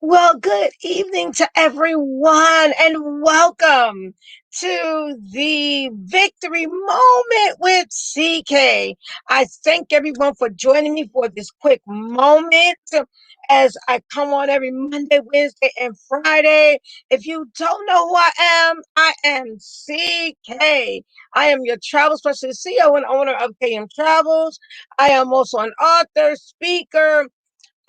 Well, good evening to everyone, and welcome to the Victory Moment with CK. I thank everyone for joining me for this quick moment as I come on every Monday, Wednesday, and Friday. If you don't know who I am CK. I am your travel specialist, CEO, and owner of KM Travels. I am also an author, speaker,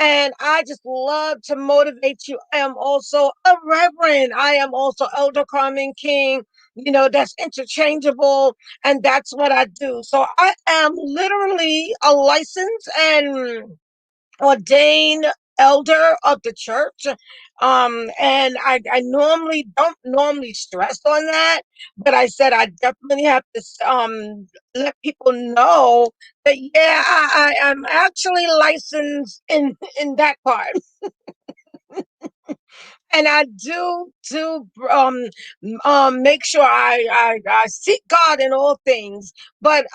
and I just love to motivate you. I am also a reverend. I am also Elder Carmen King. That's interchangeable. And that's what I do. So I am literally a licensed and ordained elder of the church. And I normally don't normally stress on that, but I said I definitely have to let people know that yeah, I am actually licensed in that part. And I do make sure I seek God in all things. But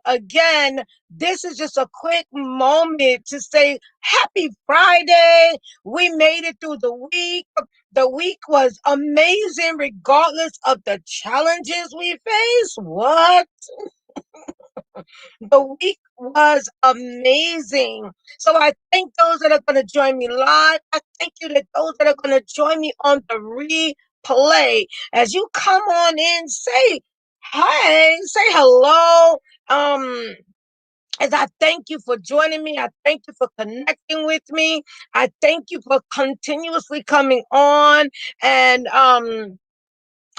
again, this is just a quick moment to say happy Friday. We made it through the week. The week was amazing, regardless of the challenges we face. What? The week was amazing. So I thank those that are going to join me live. I thank you that those that are going to join me on the replay. As you come on in, say hi, say hello. Um, as I thank you for joining me, I thank you for connecting with me. I thank you for continuously coming on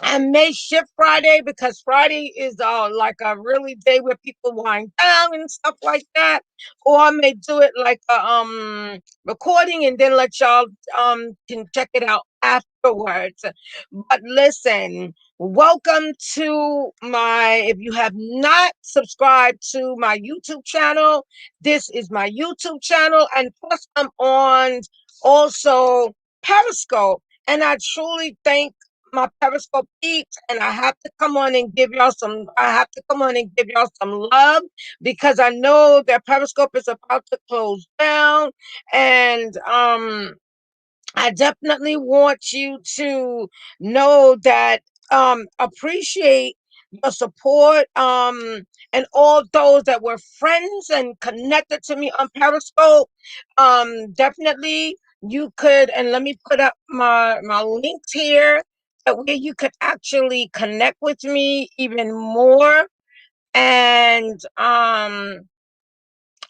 and may shift Friday because Friday is like a really day where people wind down and stuff like that. Or I may do it like a recording and then let y'all can check it out afterwards. But listen, welcome to my if you have not subscribed to my YouTube channel, this is my YouTube channel, and plus I'm on also Periscope. And I truly thank my Periscope peeps, and I have to come on and give y'all some love because I know that Periscope is about to close down. And I definitely want you to know that appreciate your support, and all those that were friends and connected to me on Periscope. Definitely you could, and let me put up my links here that where you could actually connect with me even more and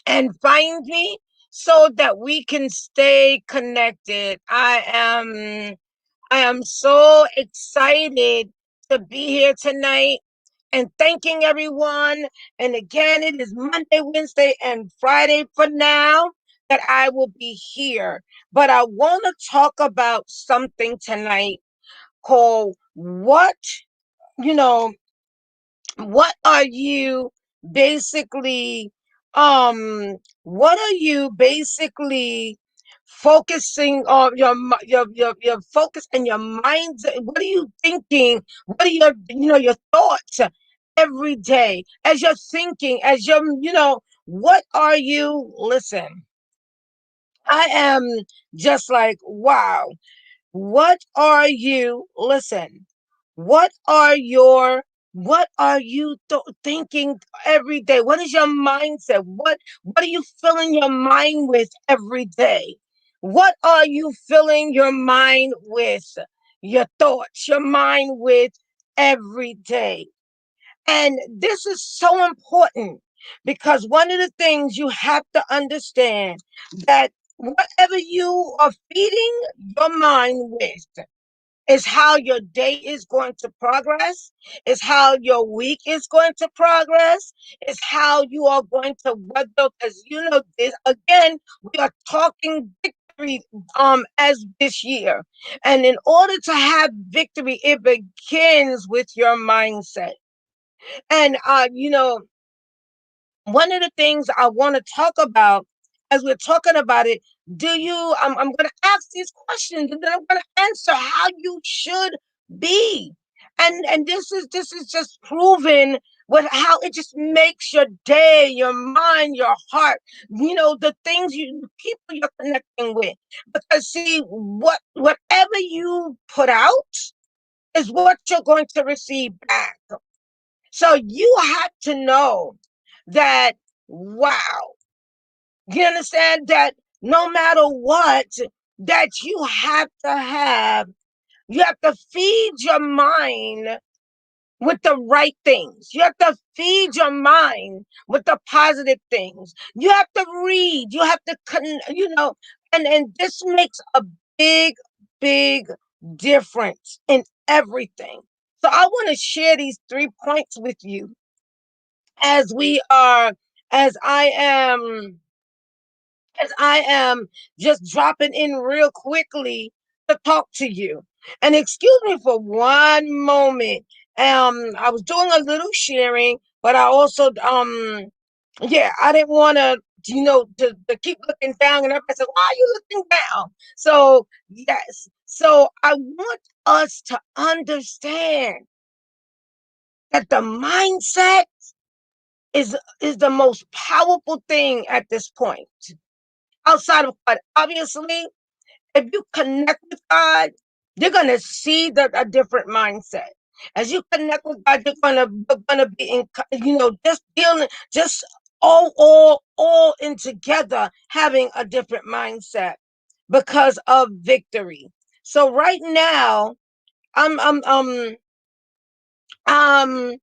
and find me so that we can stay connected. I am so excited to be here tonight and thanking everyone. And again, it is Monday, Wednesday, and Friday for now that I will be here. But I want to talk about something tonight called you know, what are you basically what are you basically focusing on your focus and your mind? What are you thinking? What are your thoughts every day as you're thinking, as what are you? Listen, I am just like, wow. What are you? Listen, what are your what are you thinking every day? What is your mindset? What are you filling your mind with every day? What are you filling your mind with? Your thoughts, your mind with every day. And this is so important because one of the things you have to understand that whatever you are feeding your mind with is how your day is going to progress, is how your week is going to progress, is how you are going to weather. Because this again, we are talking victory as this year. And in order to have victory, it begins with your mindset. And one of the things I want to talk about as we're talking about it, I'm going to ask these questions and then I'm going to answer how you should be. And this is just proven how it just makes your day, your mind, your heart, the things the people you're connecting with. Because see, whatever you put out is what you're going to receive back. So you have to know that, wow, you understand that no matter what, that you have to feed your mind with the right things. You have to feed your mind with the positive things. You have to read. You have to, and this makes a big, big difference in everything. So I want to share these 3 points with you as we are, as I am as I am just dropping in real quickly to talk to you. And excuse me for one moment. I was doing a little sharing, but I also yeah, I didn't want to keep looking down, and everybody said, why are you looking down? So yes. So I want us to understand that the mindset is the most powerful thing at this point outside of God. Obviously, if you connect with God, you're gonna see a different mindset. As you connect with God, you're gonna be in, just dealing, just all in together, having a different mindset because of victory. So right now, I'm I'm um um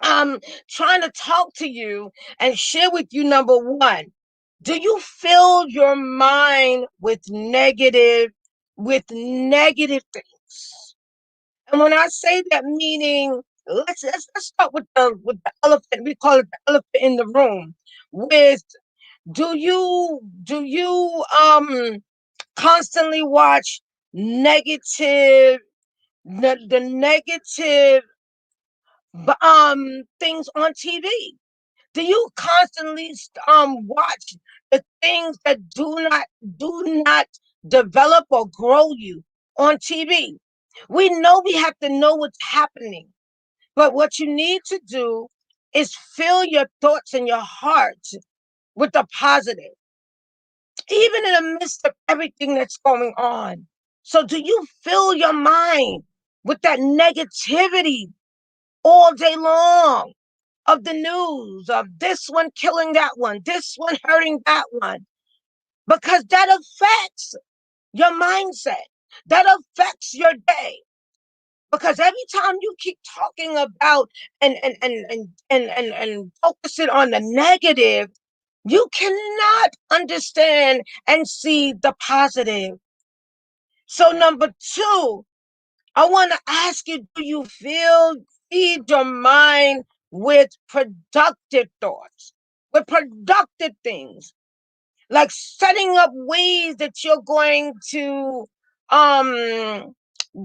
I'm trying to talk to you and share with you. Number one, do you fill your mind with negative things? And when I say that, meaning, let's start with the elephant. We call it the elephant in the room. With do you constantly watch negative the negative things on TV? Do you constantly watch the things that do not develop or grow you on TV? We know we have to know what's happening, but what you need to do is fill your thoughts and your heart with the positive, even in the midst of everything that's going on. So, do you fill your mind with that negativity all day long? Of the news, of this one killing that one, this one hurting that one, because that affects your mindset. That affects your day. Because every time you keep talking about and focusing on the negative, you cannot understand and see the positive. So number two, I want to ask you, do you feed your mind with productive thoughts, with productive things, like setting up ways that you're going to um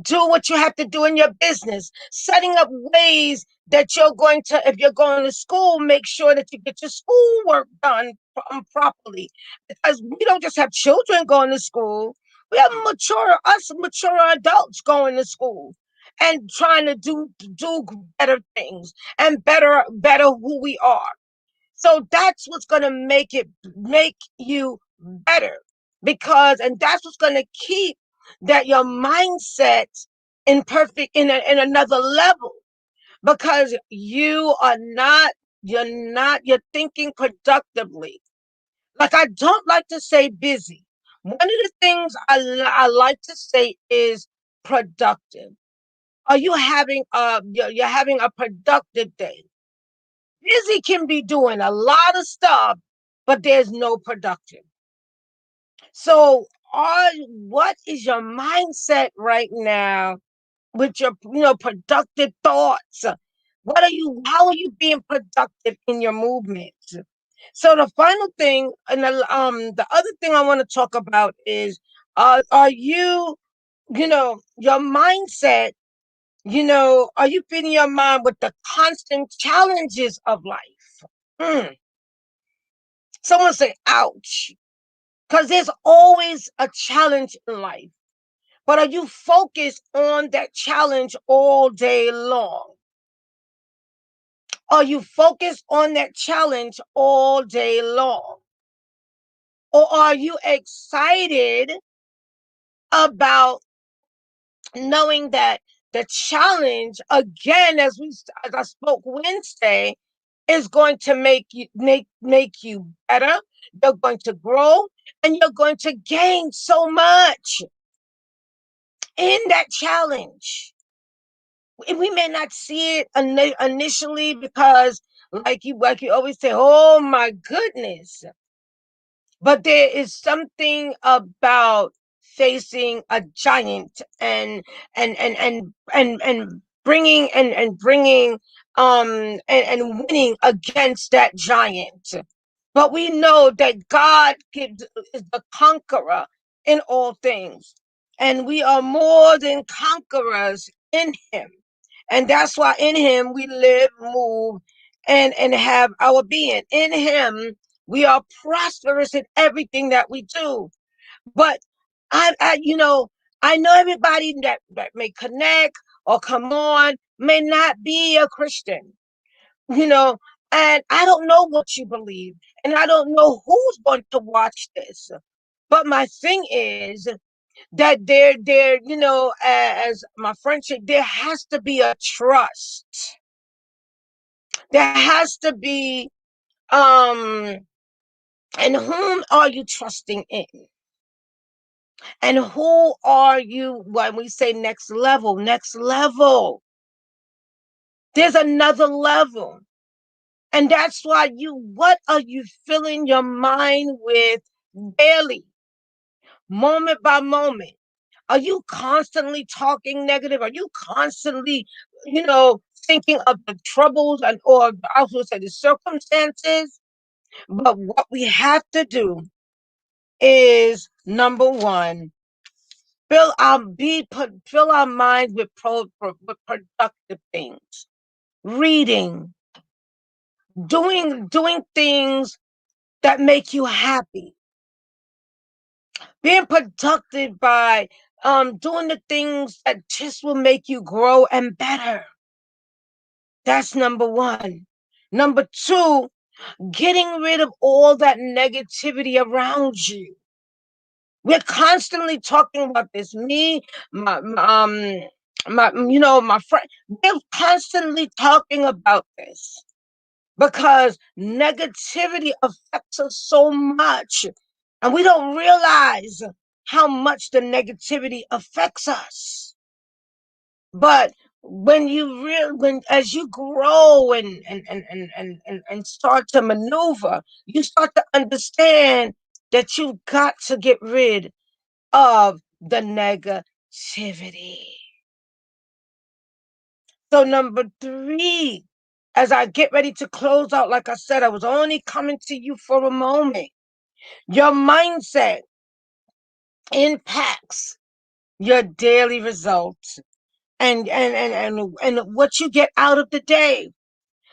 do what you have to do in your business, setting up ways that you're going to, if you're going to school, make sure that you get your schoolwork done properly. Because we don't just have children going to school, we have mature adults going to school and trying to do better things and better who we are. So that's what's going to make you better, because and that's what's going to keep that your mindset in another level, because you're thinking productively. Like, I don't like to say busy. One of the things I like to say is productive. Are you having you're having a productive day? Busy can be doing a lot of stuff, but there's no production. So, what is your mindset right now with your productive thoughts? How are you being productive in your movements? So the final thing, and the other thing I want to talk about is, are you, your mindset, are you feeding your mind with the constant challenges of life? Mm. Someone say, ouch, because there's always a challenge in life. But are you focused on that challenge all day long? Are you focused on that challenge all day long? Or are you excited about knowing that the challenge, again, as I spoke Wednesday, is going to make you better. You're going to grow and you're going to gain so much in that challenge. We may not see it initially because, like you always say, oh my goodness. But there is something about facing a giant and bringing and winning against that giant. But we know that is the conqueror in all things, and we are more than conquerors in Him. And that's why in Him we live, move, and have our being. In Him we are prosperous in everything that we do. But I know everybody that may connect or come on may not be a Christian, you know, and I don't know what you believe, and I don't know who's going to watch this. But my thing is that as my friend said, there has to be a trust. There has to be, and whom are you trusting in? And who are you when we say next level? Next level. There's another level. And that's why what are you filling your mind with daily, moment by moment? Are you constantly talking negative? Are you constantly, thinking of the troubles or I was going to say the circumstances? But what we have to do is number one, fill our minds with with productive things, reading, doing things that make you happy, being productive by doing the things that just will make you grow and better. That's number one. Number two, getting rid of all that negativity around you. We're constantly talking about this. Me, my friend, they're constantly talking about this because negativity affects us so much, and we don't realize how much the negativity affects us. But when as you grow and start to maneuver, you start to understand that you've got to get rid of the negativity. So number three, as I get ready to close out, like I said, I was only coming to you for a moment. Your mindset impacts your daily results and what you get out of the day.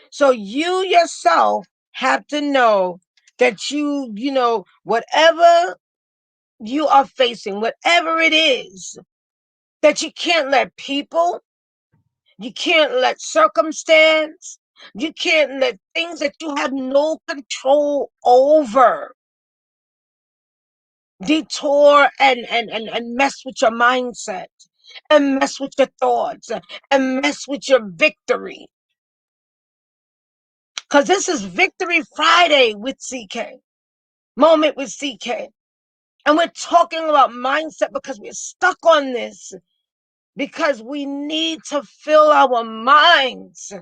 So you yourself have to know that whatever you are facing, whatever it is, that you can't let people, you can't let circumstance, you can't let things that you have no control over detour and mess with your mindset and mess with your thoughts and mess with your victory. Because this is Victory Friday with CK, Moment with CK. And we're talking about mindset because we're stuck on this, because we need to fill our minds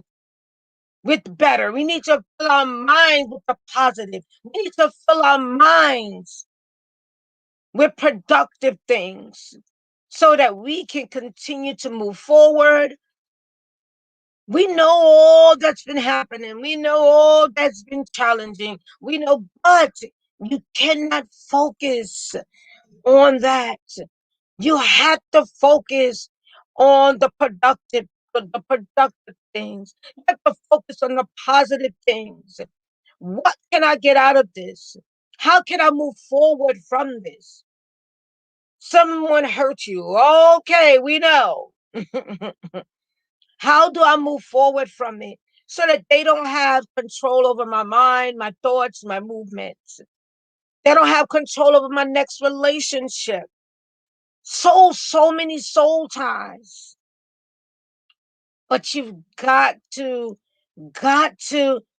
with better. We need to fill our minds with the positive. We need to fill our minds with productive things so that we can continue to move forward. We know all that's been happening. We know all that's been challenging. We know, but you cannot focus on that. You have to focus on the productive things. You have to focus on the positive things. What can I get out of this? How can I move forward from this? Someone hurt you. Okay, we know. How do I move forward from it so that they don't have control over my mind, my thoughts, my movements. They don't have control over my next relationship. So many soul ties. But you've got to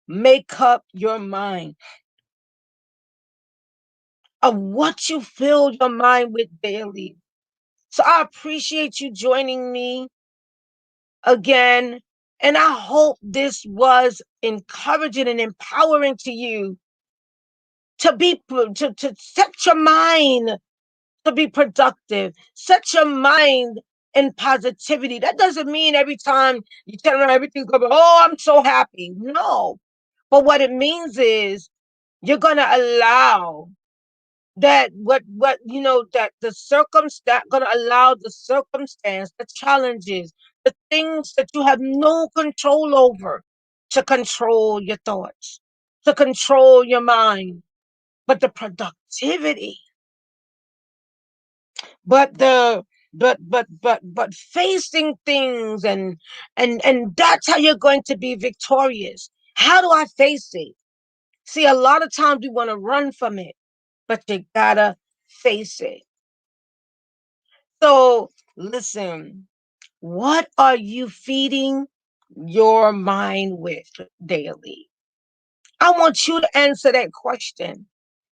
make up your mind of what you fill your mind with daily. So I appreciate you joining me again. And I hope this was encouraging and empowering to you to set your mind to be productive. Set your mind in positivity. That doesn't mean every time you turn around, everything's going, oh, I'm so happy. No. But what it means is you're gonna allow that what that the circumstance gonna allow the circumstance, the challenges, the things that you have no control over to control your thoughts, to control your mind, but the productivity, but the but facing things, and that's how you're going to be victorious. How do I face it? See, a lot of times we want to run from it, but you gotta face it. So listen, what are you feeding your mind with daily? I want you to answer that question.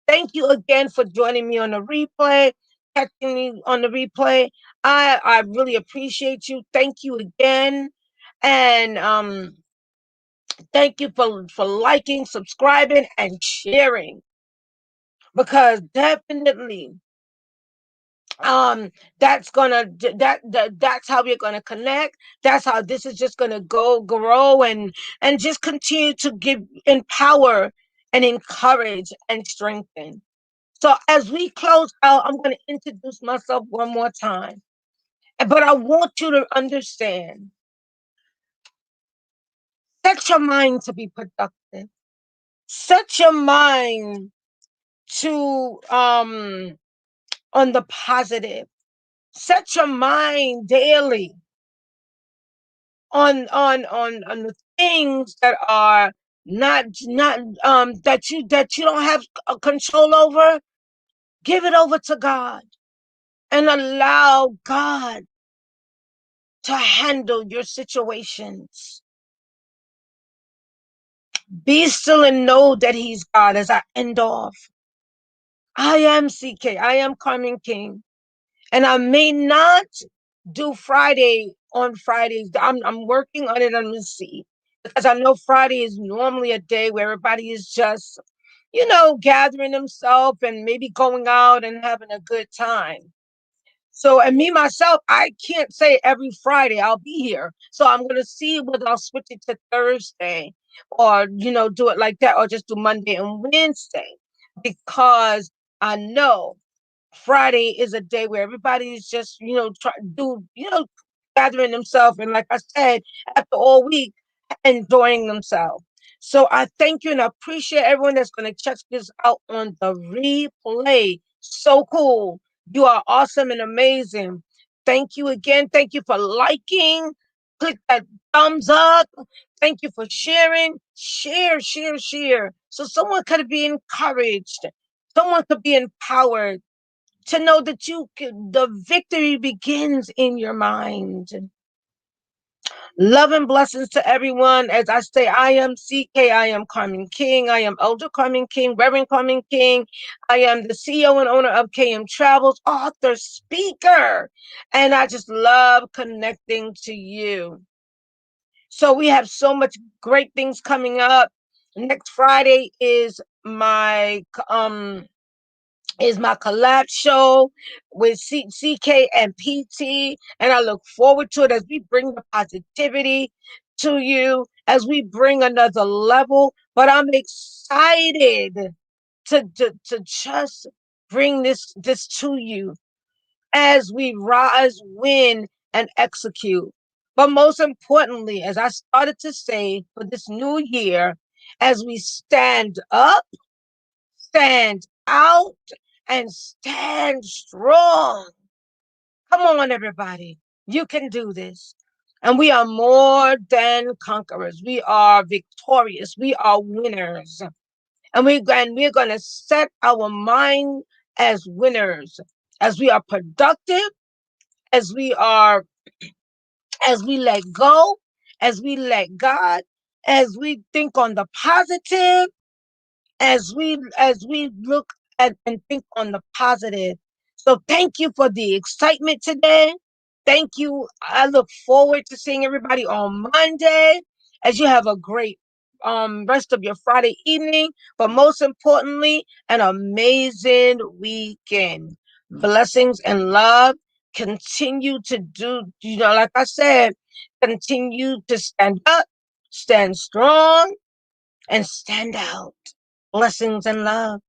Thank you again for joining me on the replay, catching me on the replay. I really appreciate you. Thank you again. And thank you for liking, subscribing, and sharing. Because definitely that's gonna that's how we're gonna connect. That's how this is just gonna grow and just continue to give empower and encourage and strengthen. So as we close out, I'm going to introduce myself one more time. But I want you to understand, set your mind to be productive. Set your mind to on the positive. Set your mind daily on the things that are not that you don't have control over. Give it over to God and allow God to handle your situations. Be still and know that He's God. As I end off, I am CK. I am Carmen King, and I may not do Friday on Fridays. I'm working on it. I'm gonna see, because I know Friday is normally a day where everybody is just gathering themselves and maybe going out and having a good time. So, and me myself, I can't say every Friday I'll be here. So I'm gonna see whether I'll switch it to Thursday, or do it like that, or just do Monday and Wednesday, because I know Friday is a day where everybody is just try do gathering themselves, and like I said, after all week, enjoying themselves. So I thank you and I appreciate everyone that's going to check this out on the replay. So cool. You are awesome and amazing. Thank you again. Thank you for liking. Click that thumbs up. Thank you for sharing. Share, share, share. So someone could be encouraged. Someone could be empowered to know that the victory begins in your mind. Love and blessings to everyone. As I say, I am CK. I am Carmen King. I am Elder Carmen King, Reverend Carmen King. I am the CEO and owner of KM Travels, author, speaker. And I just love connecting to you. So we have so much great things coming up. Next Friday is my collab show with CK and PT. And I look forward to it as we bring the positivity to you, as we bring another level. But I'm excited to just bring this to you as we rise, win, and execute. But most importantly, as I started to say for this new year, as we stand up, stand out, and stand strong. Come on, everybody. You can do this. And we are more than conquerors. We are victorious. We are winners. And we're going to set our mind as winners, as we are productive, as we are, as we let go, as we let God, as we think on the positive, as we look at and think on the positive. So thank you for the excitement today. Thank you. I look forward to seeing everybody on Monday as you have a great rest of your Friday evening, but most importantly, an amazing weekend. Blessings and love. Continue to do, like I said, continue to stand up, stand strong, and stand out. Blessings and love.